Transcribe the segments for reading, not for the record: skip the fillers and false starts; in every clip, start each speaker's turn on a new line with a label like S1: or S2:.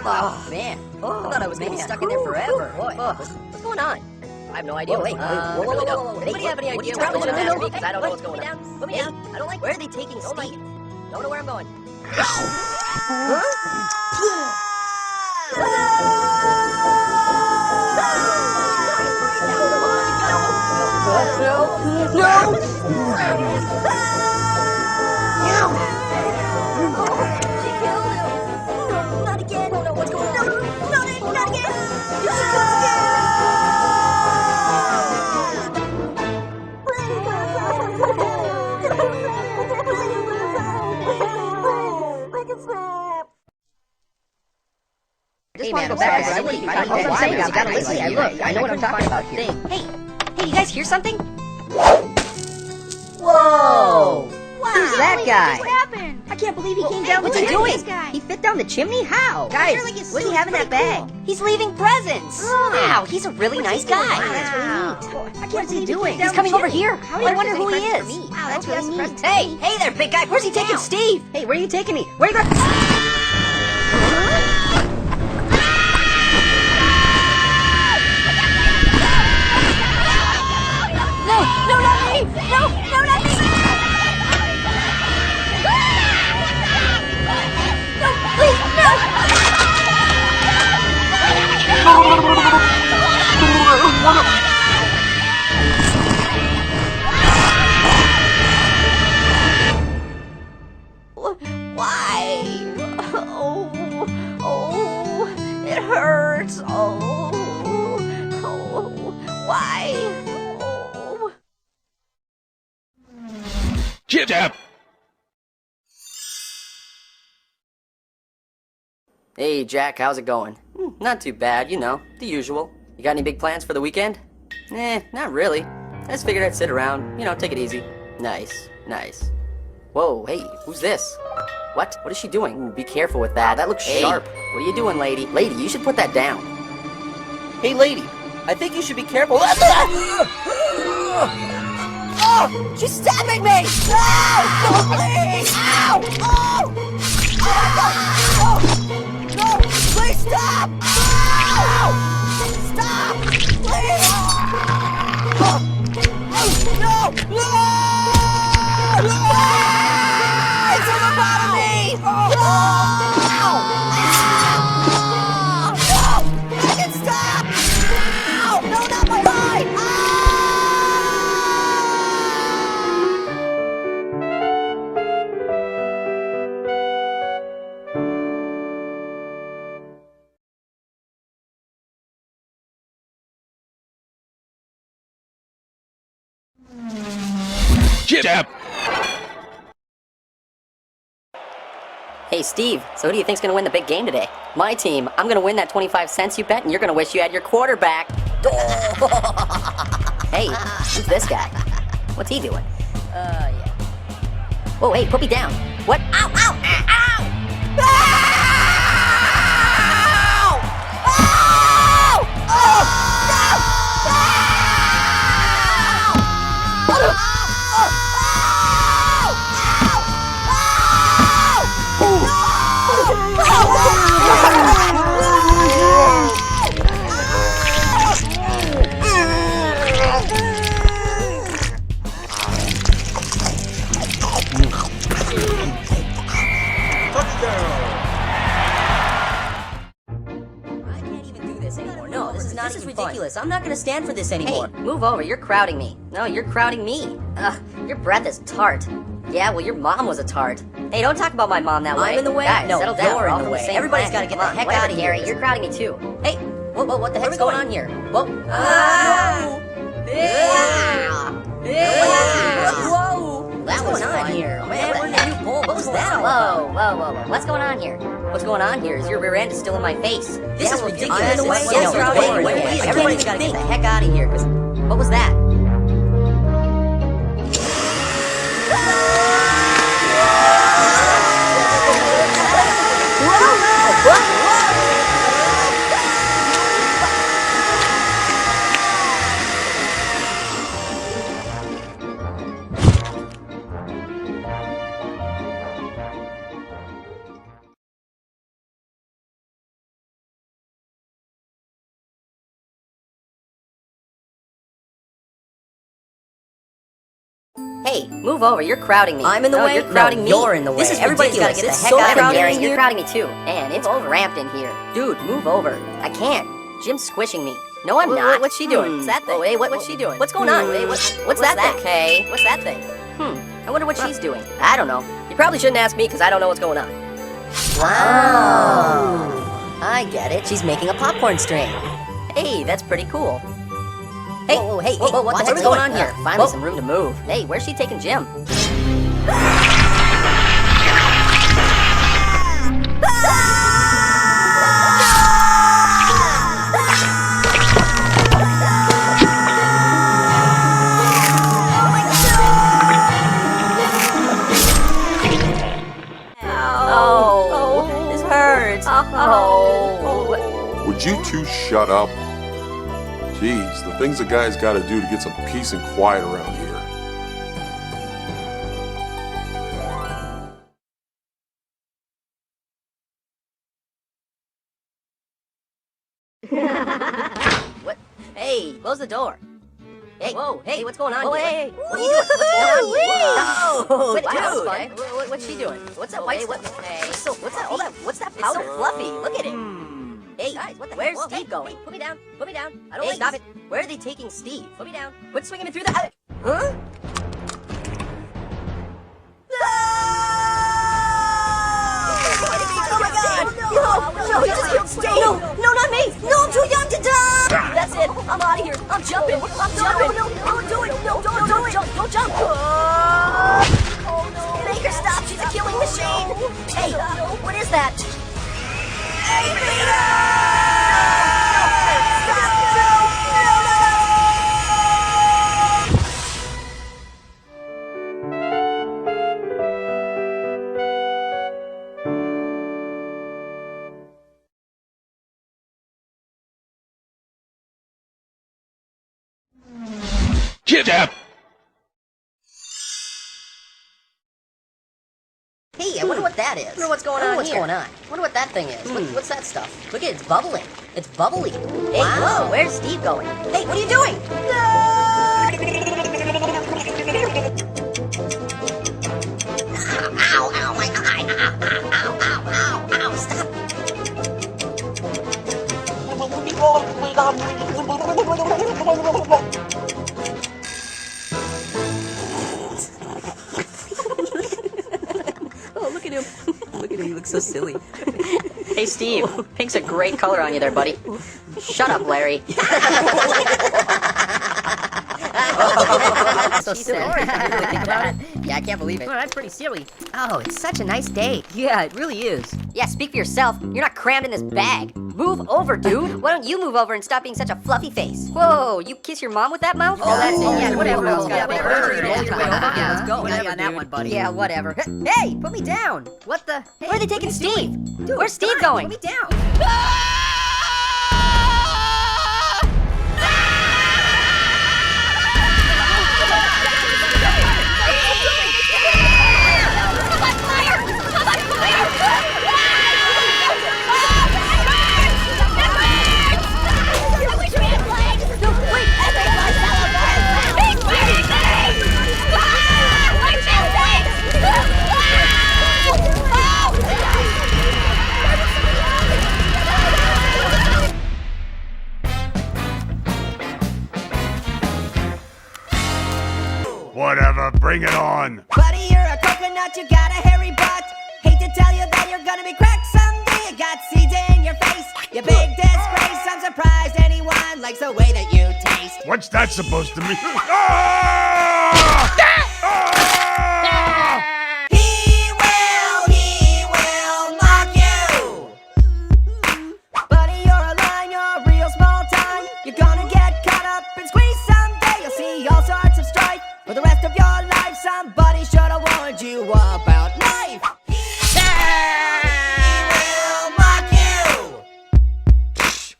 S1: Oh, man. I thought I was going to be stuck in there forever. Boy, what's going on? I have no idea. Wait, I really don't. Anybody have any idea what's going on? Because I don't know what's going on. Put me down. I don't like. Where are they taking Steve? Don't know where I'm going.
S2: Hey man, go back to sleep. I know what I'm talking about here.
S1: Hey, you guys hear something?
S2: Whoa! Who's that guy?
S3: What happened?
S2: I can't believe he came down.
S1: What's he doing?
S2: He fit down the chimney? How? Guys, what do you have in that bag?
S1: He's leaving presents. Wow, he's a really nice guy.
S2: Wow, that's really neat. What's he doing?
S1: He's coming over here. I wonder who he is.
S2: Wow, that's really neat.
S1: Hey there, big guy. Where's he taking Steve?
S2: Hey, where are you taking me? Where are you going?
S1: No, not me! No, not me! No, please, no! Why? Oh, it hurts. Why?
S4: JibJab!
S5: Hey, Jack, how's it going? Not too bad, you know, the usual. You got any big plans for the weekend? Not really. I just figured I'd sit around, you know, take it easy. Nice. Whoa, hey, who's this? What? What is she doing? Ooh, be careful with that. That looks sharp. What are you doing, lady? Lady, you should put that down.
S6: Hey, lady, I think you should be careful.
S1: Oh, she's stabbing me! No! No, please! Ow! Oh! Oh! No! Please stop! Ow! Stop! Please! Oh! No! No! No! It's on the bottom of me! No! Ow! No! Make it stop! Ow! No, not my eye!
S4: JibJab!
S5: Hey, Steve, so who do you think's gonna win the big game today? My team. I'm gonna win that 25 cents you bet, and you're gonna wish you had your quarterback. Hey, who's this guy? What's he doing? Yeah. Whoa, hey, put me down. What? Ow! Ow! Ow! Ow! Ow! Oh! This is ridiculous. I'm not gonna stand for this anymore. Hey, move over. You're crowding me. No, you're crowding me. Your breath is tart. Yeah, well, your mom was a tart. Hey, don't talk about my mom that way.
S1: I'm in the way?
S5: Guys,
S1: No,
S5: settle down.
S1: you're in the way. Everybody's gotta get the heck out of here.
S5: You're crowding me too. Hey, what the heck's going on here? Whoa.
S1: Whoa! What's going on here? Man, we're in a new bowl. What was that all about?
S5: Whoa. What's going on here? What's going on here is your rear end is still in my face.
S1: This is ridiculous.
S5: I'm in the way.
S1: Everybody's gotta get the heck out of here.
S5: What was that? Hey, move over. You're crowding me.
S1: I'm in the way?
S5: You're crowding
S1: No,
S5: me.
S1: you're in the way.
S5: This is
S1: Everybody's
S5: ridiculous.
S1: gotta get the
S5: It's
S1: heck
S5: so
S1: out of
S5: crowded
S1: here.
S5: in here. You're crowding me too. And it's cramped in here. Dude, move over. I can't. Jim's squishing me. No, I'm not. What's she doing? What's that thing? Oh, hey, what's she doing? What's going on? Hey, what's that thing? Okay. What's that thing? I wonder what she's doing. I don't know. You probably shouldn't ask me because I don't know what's going on.
S1: Wow. I get it. She's making a popcorn string.
S5: Hey, that's pretty cool.
S1: Hey, what the heck's going on here?
S5: Finally some room to move. Hey, where's she taking Jim? Oh, this hurts. Oh.
S3: Would you two shut up? Jeez, the things a guy's got to do to get some peace and quiet around here.
S5: What? Hey, close the door. Hey, whoa, hey, what's going on
S1: Whoa,
S5: here?
S1: hey,
S5: What are you doing? What's going on here?
S1: Whoa,
S5: Wait,
S1: dude.
S5: okay. What's she doing? What's that white stuff? Hey, what's that? All that? What's that powder? It's so fluffy. Look at it. Hey, guys, what the where's
S1: heck?
S5: Steve going? Hey, put me down. Put me down. I don't
S1: Hey,
S5: like
S1: stop
S5: this.
S1: it.
S5: Where are they taking Steve? Put me down. Quit swinging me through the. Huh? Oh my God! No, he just killed Steve.
S1: No, not me. No, I'm too young to die.
S5: That's it. I'm out of here. I'm jumping. I'm jumping.
S1: No, don't do it. No, don't jump. Don't jump.
S5: Oh no!
S1: Make her stop. She's a killing machine. Hey, what is that?
S4: JibJab!
S1: Hey, I wonder what that is.
S5: I wonder what's going on
S1: What's
S5: here.
S1: going on? I wonder what that thing is. What's that stuff? Look at it, it's bubbling. It's bubbly.
S5: Hey,
S1: Wow.
S5: whoa! Where's Steve going?
S1: Hey, what are you doing? Ow, my eye. Ow, stop.
S5: Oh, look at him. Look at him, he looks so silly. Hey, Steve, pink's a great color on you there, buddy. Shut up, Larry.
S1: So silly. Think about it. Yeah, I can't believe it.
S5: Oh, that's pretty silly.
S1: Oh, it's such a nice day.
S5: Yeah, it really is. Yeah, speak for yourself. You're not crammed in this bag. Move over, dude. Why don't you move over and stop being such a fluffy face? Whoa, you kiss your mom with that mouth?
S1: Oh, that's it. Yeah, whatever.
S5: Yeah, whatever.
S1: Yeah, let's go.
S5: Yeah, on that one, buddy.
S1: Yeah, whatever. Hey, put me down.
S5: What the?
S1: Hey,
S5: Where are they taking Steve?
S1: Dude,
S5: Where's Steve going?
S1: Put me down.
S4: Whatever, bring it on!
S7: Buddy, you're a coconut, you got a hairy butt. Hate to tell you that you're gonna be cracked someday. You got seeds in your face, you big disgrace. I'm surprised anyone likes the way that you taste.
S4: What's that supposed to mean? Ah! Ah!
S7: He will mock you. Buddy, you're a line, you're a real small time. You're gonna get caught up and squeezed someday. You'll see all sorts of strife for the rest of your life. Somebody should have warned you about life. He will mock you.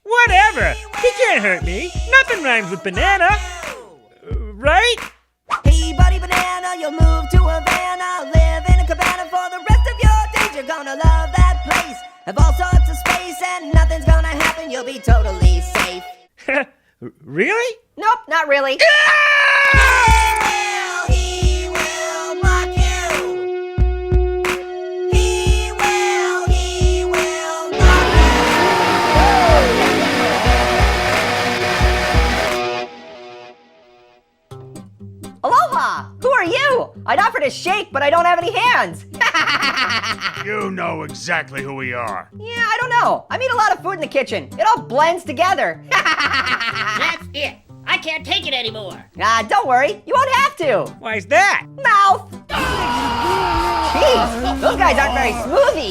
S8: Whatever. He can't hurt me. Nothing rhymes with banana. Right?
S7: Hey, buddy banana, you'll move to Havana. Live in a cabana for the rest of your days. You're gonna love that place. Have all sorts of space and nothing's gonna happen. You'll be totally safe.
S8: Really?
S5: Nope, not really.
S7: He will
S2: Aloha! Who are you? I'd offer to shake, but I don't have any hands.
S4: You know exactly who we are.
S2: Yeah, I don't know. I eat a lot of food in the kitchen. It all blends together.
S9: That's it. I can't take it anymore.
S2: Don't worry. You won't have to.
S8: Why's that?
S2: Mouth! Jeez, those guys aren't very smoothie.